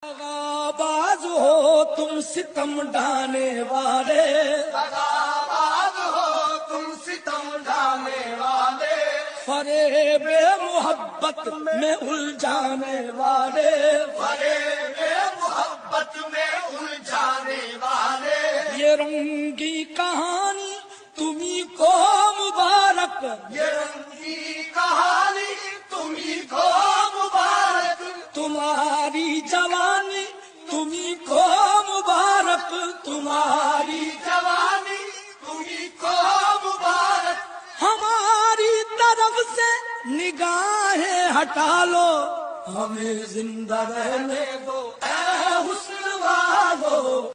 दगाबाज हो तुम सितम ढाने वाले, दगाबाज हो तुम सितम ढाने वाले, फरेबे मोहब्बत में उलझाने वाले, फरेबे मोहब्बत में उलझाने वाले। ये रंगी कहानी तुम्ही को मुबारक, ये रंगी कहानी तुम्ही को मुबारक, तुम्हारी जवानी तुम्ही को मुबारक, तुम्हारी जवानी तुम्ही को मुबारक। हमारी तरफ से निगाहें हटा लो, हमें जिंदा रहने दो ऐ हुस्न वालो।